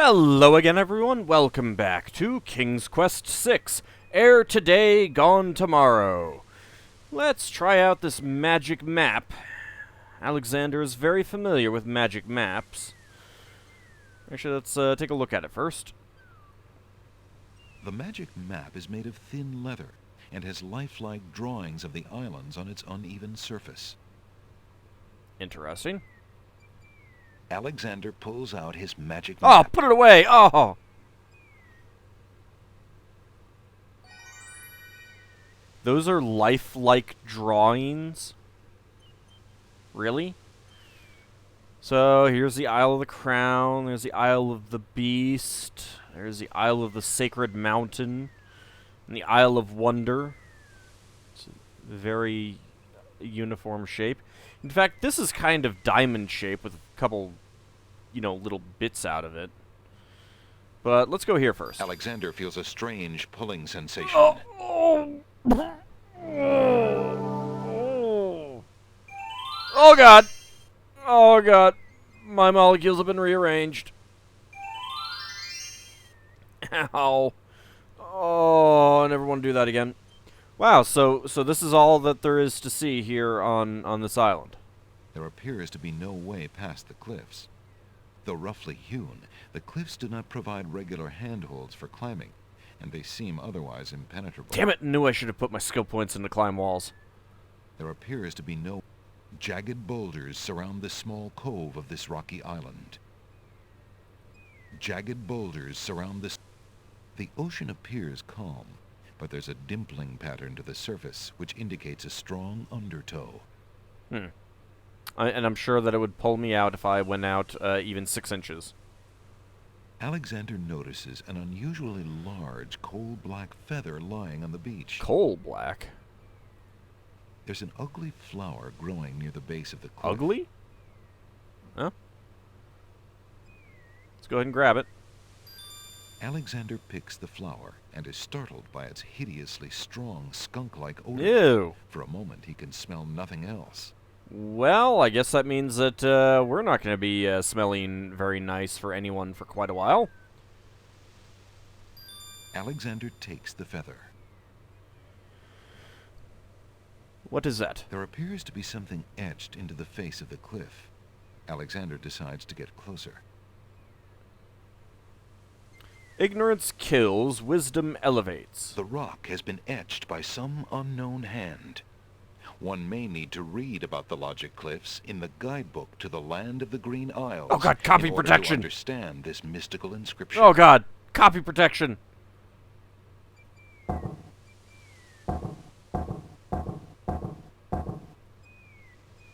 Hello again, everyone. Welcome back to King's Quest VI. Heir today, gone tomorrow. Let's try out this magic map. Alexander is very familiar with magic maps. Actually, let's take a look at it first. The magic map is made of thin leather and has lifelike drawings of the islands on its uneven surface. Interesting. Alexander pulls out his magic Oh, map. put it away! Oh! Those are lifelike drawings? Really? So, here's the Isle of the Crown, there's the Isle of the Beast, there's the Isle of the Sacred Mountain, and the Isle of Wonder. It's a very uniform shape. In fact, this is kind of diamond shape with a couple, little bits out of it. But let's go here first. Alexander feels a strange pulling sensation. Oh God! Oh God! My molecules have been rearranged. Ow. Oh, I never want to do that again. Wow, so this is all that there is to see here on this island. There appears to be no way past the cliffs. Though roughly hewn, the cliffs do not provide regular handholds for climbing, and they seem otherwise impenetrable. Damn it, knew I should have put my skill points into climb walls. There appears to be no jagged boulders surround the small cove of this rocky island. Jagged boulders surround this. The ocean appears calm, but there's a dimpling pattern to the surface which indicates a strong undertow. And I'm sure that it would pull me out if I went out even 6 inches. Alexander notices an unusually large coal-black feather lying on the beach. Coal black? There's an ugly flower growing near the base of the cliff. Ugly? Huh? Let's go ahead and grab it. Alexander picks the flower and is startled by its hideously strong skunk-like odor. Ew. For a moment he can smell nothing else. Well, I guess that means that we're not going to be smelling very nice for anyone for quite a while. Alexander takes the feather. What is that? There appears to be something etched into the face of the cliff. Alexander decides to get closer. Ignorance kills, wisdom elevates. The rock has been etched by some unknown hand. One may need to read about the Logic Cliffs in the guidebook to the Land of the Green Isles. Oh God, copy in order protection! to understand this mystical inscription. Oh God, copy protection!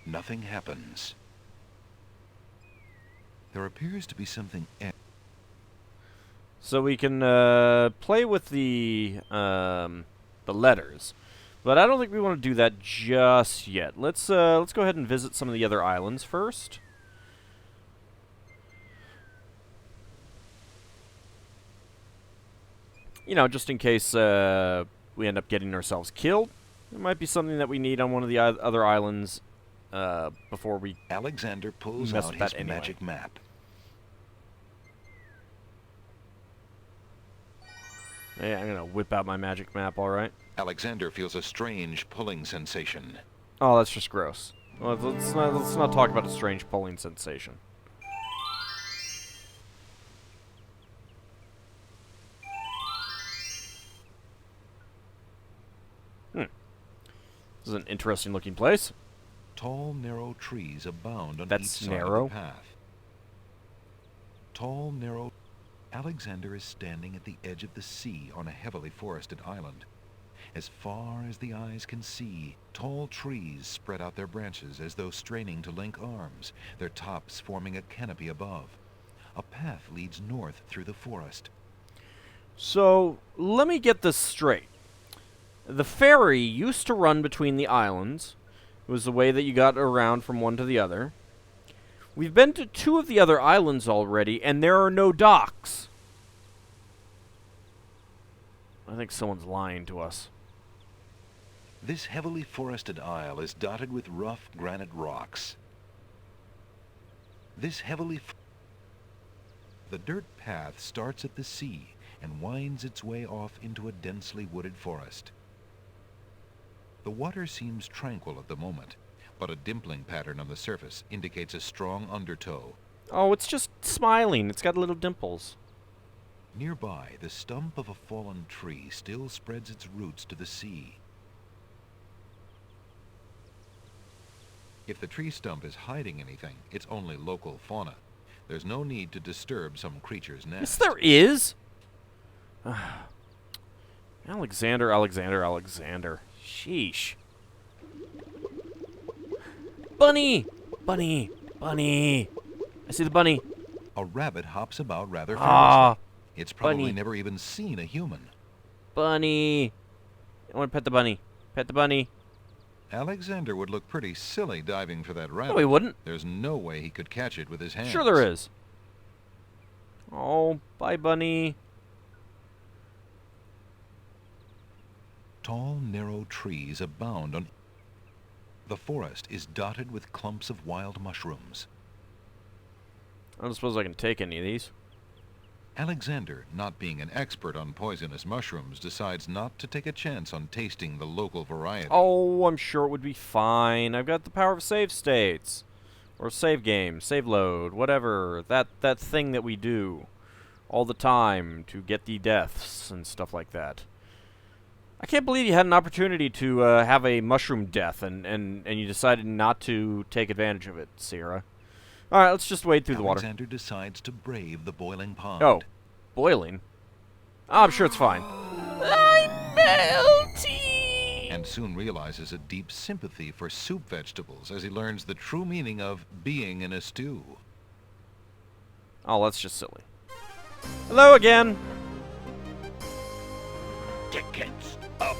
Nothing happens. There appears to be something etched. So we can play with the letters, but I don't think we want to do that just yet. Let's go ahead and visit some of the other islands first. Just in case we end up getting ourselves killed. There might be something that we need on one of the other islands before we Alexander pulls mess out with that his anyway. magic map. Yeah, I'm gonna whip out my magic map, alright. Alexander feels a strange pulling sensation. Oh, that's just gross. Well, let's not talk about a strange pulling sensation. This is an interesting looking place. Tall, narrow trees abound on That's each side narrow. of the path. Tall, narrow. Alexander is standing at the edge of the sea on a heavily forested island. As far as the eyes can see, tall trees spread out their branches as though straining to link arms, their tops forming a canopy above. A path leads north through the forest. So, let me get this straight. The ferry used to run between the islands. It was the way that you got around from one to the other. We've been to 2 of the other islands already, and there are no docks. I think someone's lying to us. This heavily forested isle is dotted with rough granite rocks. The dirt path starts at the sea and winds its way off into a densely wooded forest. The water seems tranquil at the moment, but a dimpling pattern on the surface indicates a strong undertow. Oh, it's just smiling. It's got little dimples. Nearby, the stump of a fallen tree still spreads its roots to the sea. If the tree stump is hiding anything, it's only local fauna. There's no need to disturb some creature's nest. Yes, there is. Alexander, Alexander, Alexander. Sheesh. Bunny! Bunny! Bunny! I see the bunny. A rabbit hops about rather Ah, fearlessly. It's probably bunny. never even seen a human. Bunny. I want to pet the bunny. Pet the bunny. Alexander would look pretty silly diving for that rabbit. No, he wouldn't. There's no way he could catch it with his hands. Sure there is. Oh, bye, bunny. Tall, narrow trees abound on... The forest is dotted with clumps of wild mushrooms. I don't suppose I can take any of these. Alexander, not being an expert on poisonous mushrooms, decides not to take a chance on tasting the local variety. Oh, I'm sure it would be fine. I've got the power of save states. Or save game, save load, whatever. That thing that we do all the time to get the deaths and stuff like that. I can't believe you had an opportunity to have a mushroom death and you decided not to take advantage of it, Sierra. Alright, let's just wade through the water. Alexander decides to brave the boiling pond. Oh, boiling? Oh, I'm sure it's fine. I'm melting! And soon realizes a deep sympathy for soup vegetables as he learns the true meaning of being in a stew. Oh, that's just silly. Hello again! Tickets up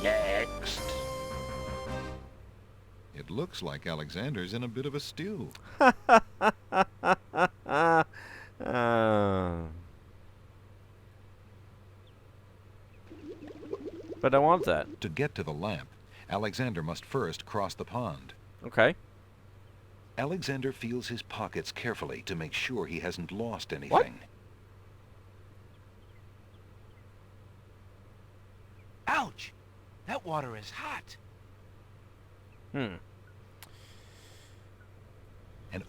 next. It looks like Alexander's in a bit of a stew. But I want that. To get to the lamp, Alexander must first cross the pond. Okay. Alexander feels his pockets carefully to make sure he hasn't lost anything. What? Ouch! That water is hot. An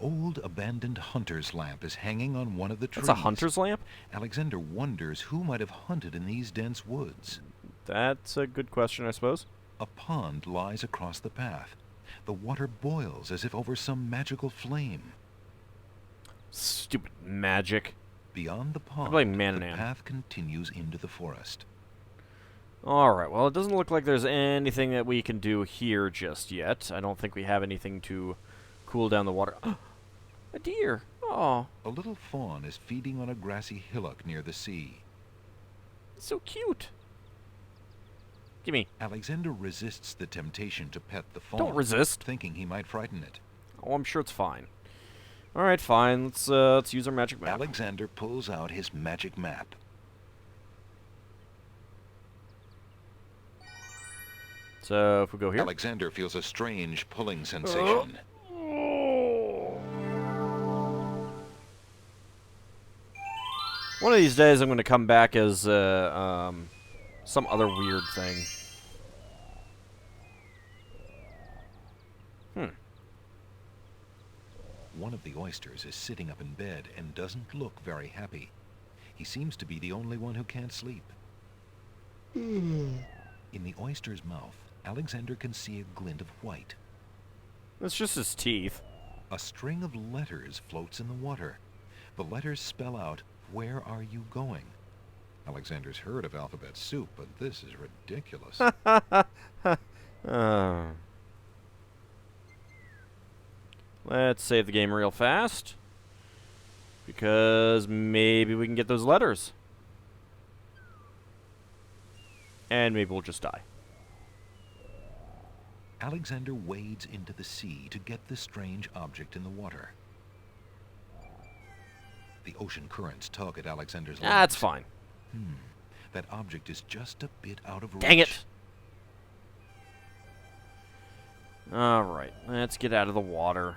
old abandoned hunter's lamp is hanging on one of the trees. That's a hunter's lamp? Alexander wonders who might have hunted in these dense woods. That's a good question, I suppose. A pond lies across the path. The water boils as if over some magical flame. Stupid magic. Beyond the pond, blame the Mananan. path continues into the forest. Alright, well, it doesn't look like there's anything that we can do here just yet. I don't think we have anything to cool down the water. A deer! Oh, A little fawn is feeding on a grassy hillock near the sea. it's so cute. Gimme. Alexander resists the temptation to pet the fawn. Don't resist. Thinking he might frighten it. Oh, I'm sure it's fine. Alright, fine. Let's use our magic map. Alexander pulls out his magic map. So, if we go here. Alexander feels a strange pulling sensation. One of these days I'm going to come back as some other weird thing. One of the oysters is sitting up in bed and doesn't look very happy. He seems to be the only one who can't sleep. In the oyster's mouth, Alexander can see a glint of white. It's just his teeth. A string of letters floats in the water. The letters spell out, "Where are you going?" Alexander's heard of alphabet soup, but this is ridiculous. Let's save the game real fast. Because maybe we can get those letters. And maybe we'll just die. Alexander wades into the sea to get the strange object in the water. The ocean currents tug at Alexander's legs. That's fine. That object is just a bit out of reach. Dang it! Alright, let's get out of the water.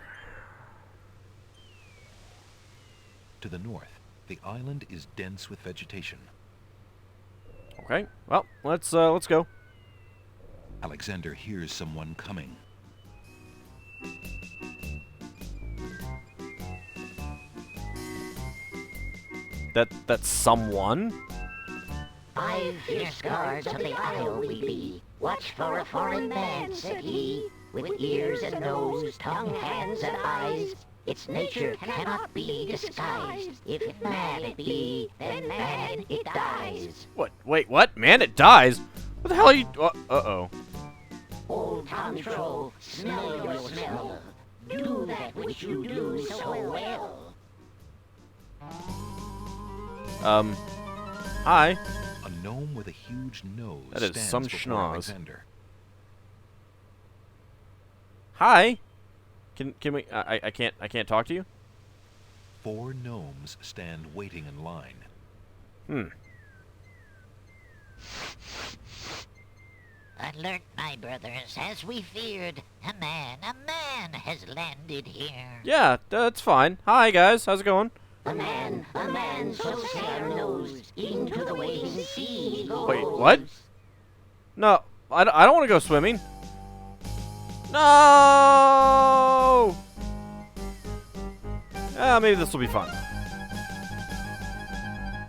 To the north, the island is dense with vegetation. Okay. Well, let's go. Alexander hears someone coming. That's someone? 5 fierce guards of the isle we be. Watch for a foreign man, said he, with ears and nose, tongue, hands, and eyes. Its nature cannot be disguised. If man it be, then man it dies. What? Wait, what? Man, it dies? What the hell are you... Uh-oh. Old Tom Troll, smell your smell. Do that which you do so well. Hi. A gnome with a huge nose That is stands some before schnoz. Alexander. Hi. Can we... I can't talk to you? 4 gnomes stand waiting in line. Alert, my brothers, as we feared. A man has landed here. Yeah, that's fine. Hi, guys. How's it going? A man, so sailor knows, into the waiting sea he goes. Wait, what? No, I don't want to go swimming. No! Maybe this will be fun.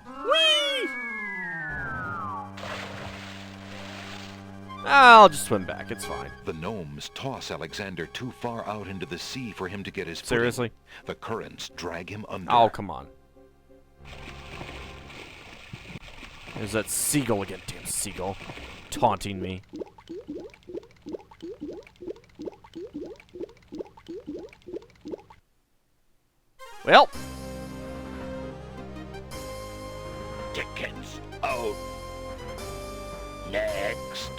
Whee! I'll just swim back. It's fine. The gnomes toss Alexander too far out into the sea for him to get his footing. Seriously? The currents drag him under. Oh, come on. There's that seagull again. Damn seagull. Taunting me. Well. Dickens out. Next.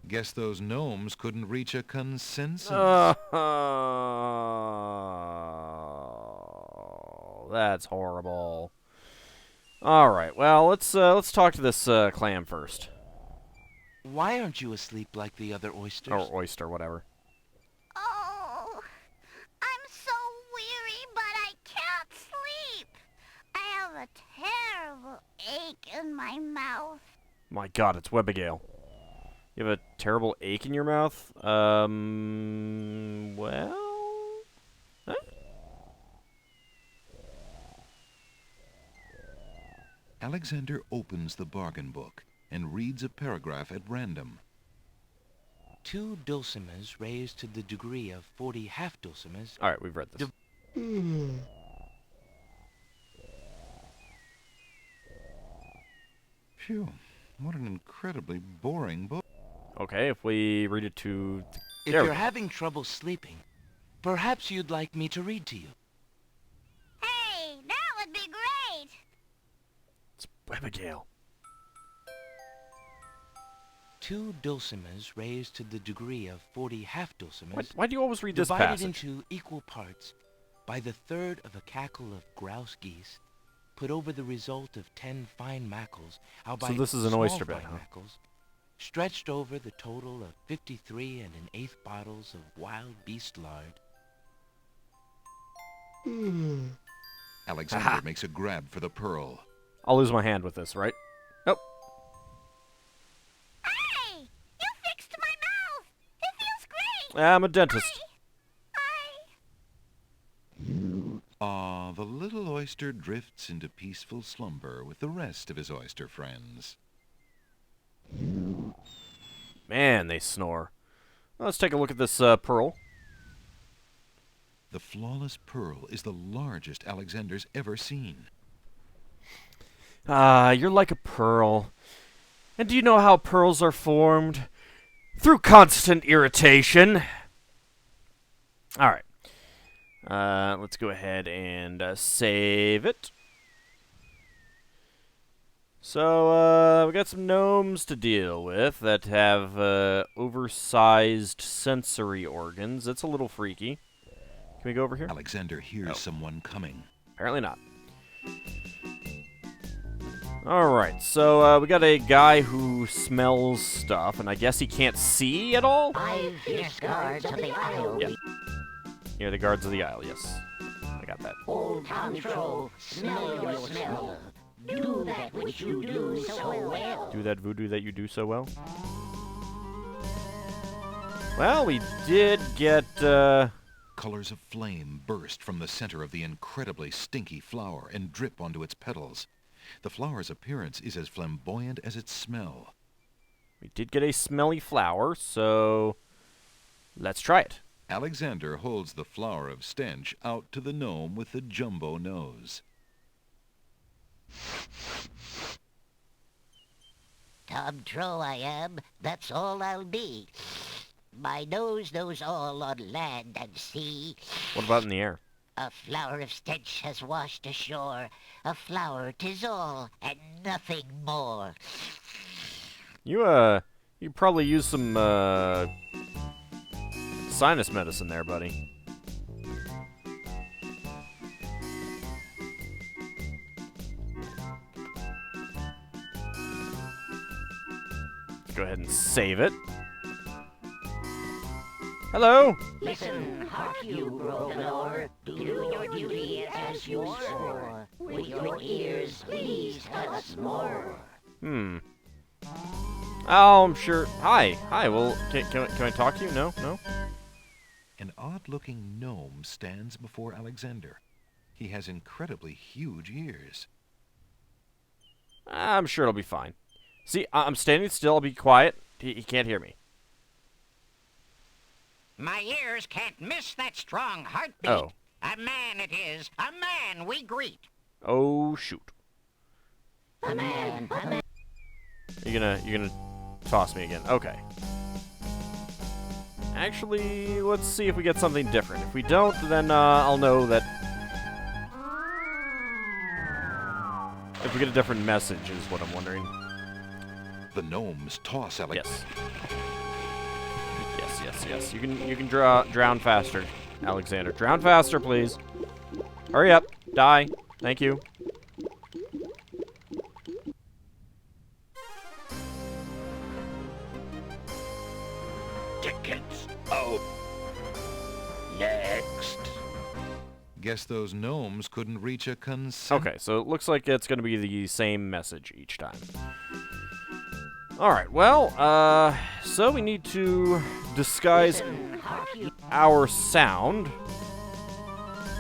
Guess those gnomes couldn't reach a consensus. That's horrible. All right. Well, let's talk to this clam first. Why aren't you asleep like the other oysters? Or oyster, whatever. Oh, I'm so weary, but I can't sleep. I have a terrible ache in my mouth. My God, it's Webbigail. You have a terrible ache in your mouth? Well... Huh? Alexander opens the bargain book and reads a paragraph at random. 2 dulcimers raised to the degree of 40 half-dulcimers. All right, we've read this. Phew, what an incredibly boring book. Okay, if we read it to... If There we you're go. having trouble sleeping, perhaps you'd like me to read to you. Hey, that would be great. It's Webbigail. 2 dulcimers raised to the degree of 40 half-dulcimers. Why do you always read this divided passage? into equal parts by the third of a cackle of grouse geese, put over the result of 10 fine mackles, albeit this is an small oyster bed, fine huh? mackles, stretched over the total of 53 1/8 bottles of wild beast lard. Alexander makes a grab for the pearl. I'll lose my hand with this, right? Nope. Hey, you fixed my mouth. It feels great. I'm a dentist. Ah, the little oyster drifts into peaceful slumber with the rest of his oyster friends. Man, they snore. Let's take a look at this pearl. The flawless pearl is the largest Alexander's ever seen. You're like a pearl. And do you know how pearls are formed? Through constant irritation. Alright. Let's go ahead and save it. So, we got some gnomes to deal with that have oversized sensory organs. It's a little freaky. Can we go over here? Alexander hears someone coming. Apparently not. Alright, so we got a guy who smells stuff, and I guess he can't see at all? 5 fierce guards of the isle Yeah. Here are the guards of the isle, yes. I got that. Old Tom Troll, smell your smell. Do that which you do so well. Do that voodoo that you do so well. Well, we did get, Colors of flame burst from the center of the incredibly stinky flower and drip onto its petals. The flower's appearance is as flamboyant as its smell. we did get a smelly flower, so let's try it. Alexander holds the flower of stench out to the gnome with the jumbo nose. Tom Troll I am, that's all I'll be. My nose knows all on land and sea. What about in the air? A flower of stench has washed ashore. A flower 'tis all, and nothing more. You probably use some, sinus medicine there, buddy. Let's go ahead and save it. Hello? Listen, hark you, Grovenor. Do your duty as you swore. With your ears, please tell us more. Oh, I'm sure. Hi. Well, can I talk to you? No? An odd-looking gnome stands before Alexander. He has incredibly huge ears. I'm sure it'll be fine. See, I'm standing still. I'll be quiet. He can't hear me. My ears can't miss that strong heartbeat. Oh. A man it is, a man we greet. Oh, shoot. A man. You're gonna toss me again. Okay. Actually, let's see if we get something different. If we don't, then I'll know that... If we get a different message is what I'm wondering. The gnomes toss Alexander. Yes. You can drown faster, Alexander. Drown faster, please. Hurry up. Die. Thank you. Tickets out. Next. Guess those gnomes couldn't reach a consent. Okay, so it looks like it's going to be the same message each time. Alright, well, so we need to disguise our sound.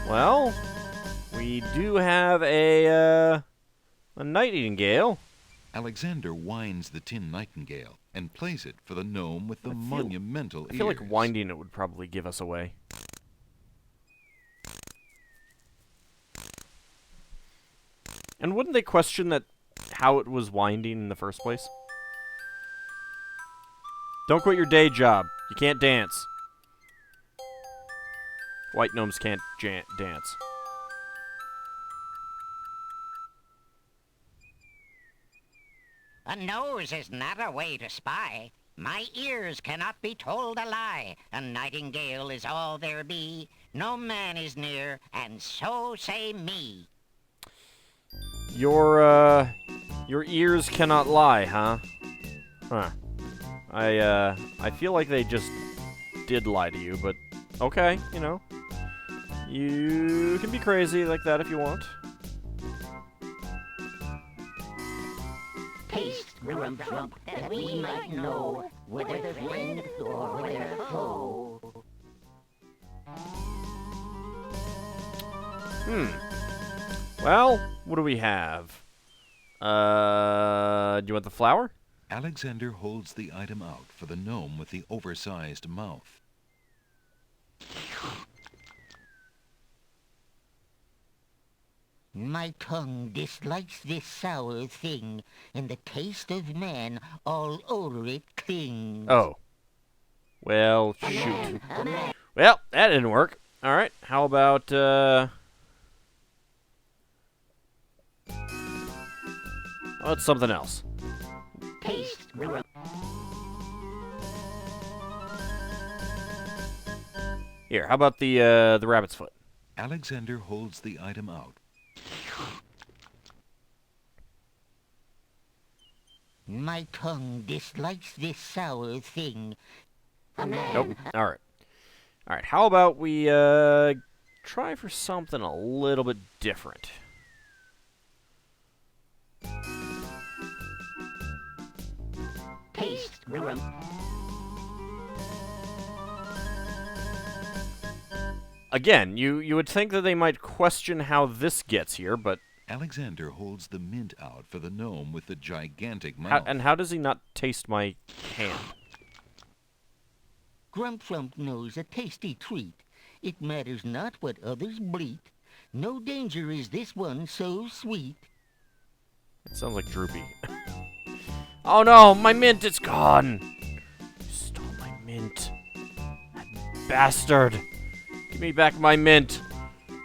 Well, we do have a nightingale. Alexander winds the tin nightingale and plays it for the gnome with the monumental ears. I feel like winding it would probably give us away. And wouldn't they question that how it was winding in the first place? Don't quit your day job. You can't dance. White gnomes can't dance. A nose is not a way to spy. My ears cannot be told a lie. A nightingale is all there be. No man is near, and so say me. Your ears cannot lie, huh? Huh. I feel like they just did lie to you, but okay, you know. You can be crazy like that if you want. Taste grump that we might know whether friend or whether foe. Well, what do we have? Do you want the flower? Alexander holds the item out for the gnome with the oversized mouth. My tongue dislikes this sour thing, and the taste of man all over it clings. Oh. Well, shoot. Well, that didn't work. Alright, how about, oh, it's something else. Taste grump. Here, how about the rabbit's foot? Alexander holds the item out. My tongue dislikes this sour thing. Nope. Alright. Alright, how about we, try for something a little bit different. Taste room. Again, you would think that they might question how this gets here, but Alexander holds the mint out for the gnome with the gigantic mouth. and how does he not taste my hand? Grumplump knows a tasty treat. It matters not what others bleat. No danger is this one so sweet. It sounds like Droopy. Oh no, my mint is gone! You stole my mint. That bastard! Give me back my mint!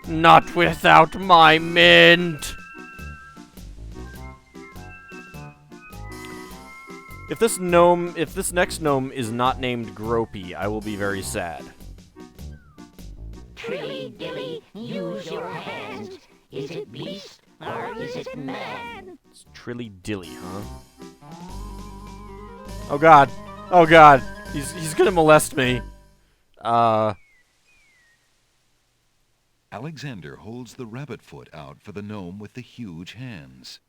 Not without my mint! If this next gnome is not named Gropey, I will be very sad. Trilly dilly, use your hands. Is it beast or is it man? It's Trilly Dilly, huh? Oh god! Oh god! He's gonna molest me! Alexander holds the rabbit foot out for the gnome with the huge hands.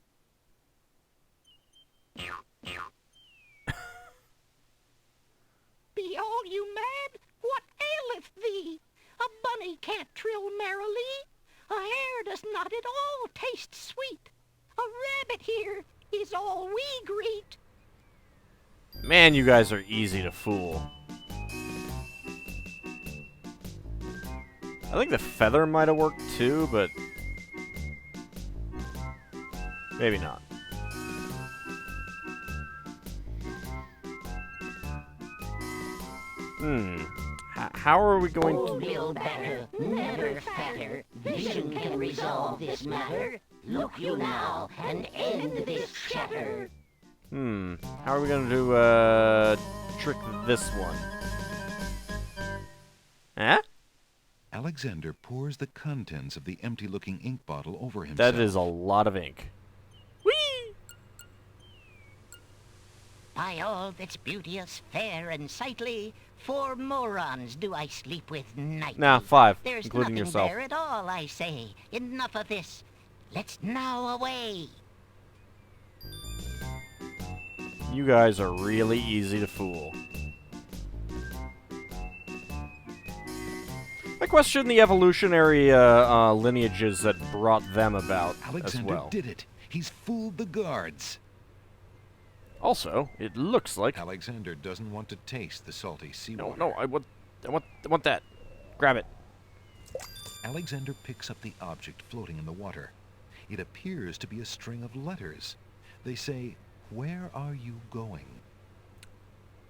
Be all you mad? What aileth thee? A bunny can't trill merrily. A hare does not at all taste sweet. A rabbit here is all we greet. Man, you guys are easy to fool. I think the feather might have worked too, but maybe not. How are we going Oh, to... Bill Better, never fatter. Vision can resolve this matter. Look you now and end this chatter. How are we going to, trick this one? Huh? Alexander pours the contents of the empty-looking ink bottle over himself. That is a lot of ink. Whee! By all that's beauteous, fair, and sightly, 4 morons do I sleep with nightly. Nah, 5, There's including nothing yourself. there at all, I say. Enough of this. Let's now away. You guys are really easy to fool. I question the evolutionary lineages that brought them about Alexander as well. did it. He's fooled the guards. Also, it looks like... Alexander doesn't want to taste the salty seawater. No, I want that. Grab it. Alexander picks up the object floating in the water. It appears to be a string of letters. They say, "Where are you going?"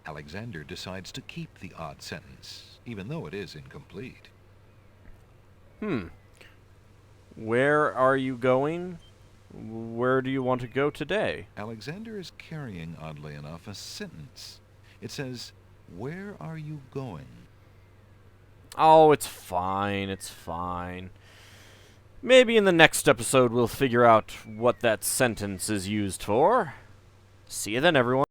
Alexander decides to keep the odd sentence, even though it is incomplete. Where are you going? Where do you want to go today? Alexander is carrying, oddly enough, a sentence. It says, "Where are you going?" Oh, it's fine, it's fine. Maybe in the next episode we'll figure out what that sentence is used for. See you then, everyone.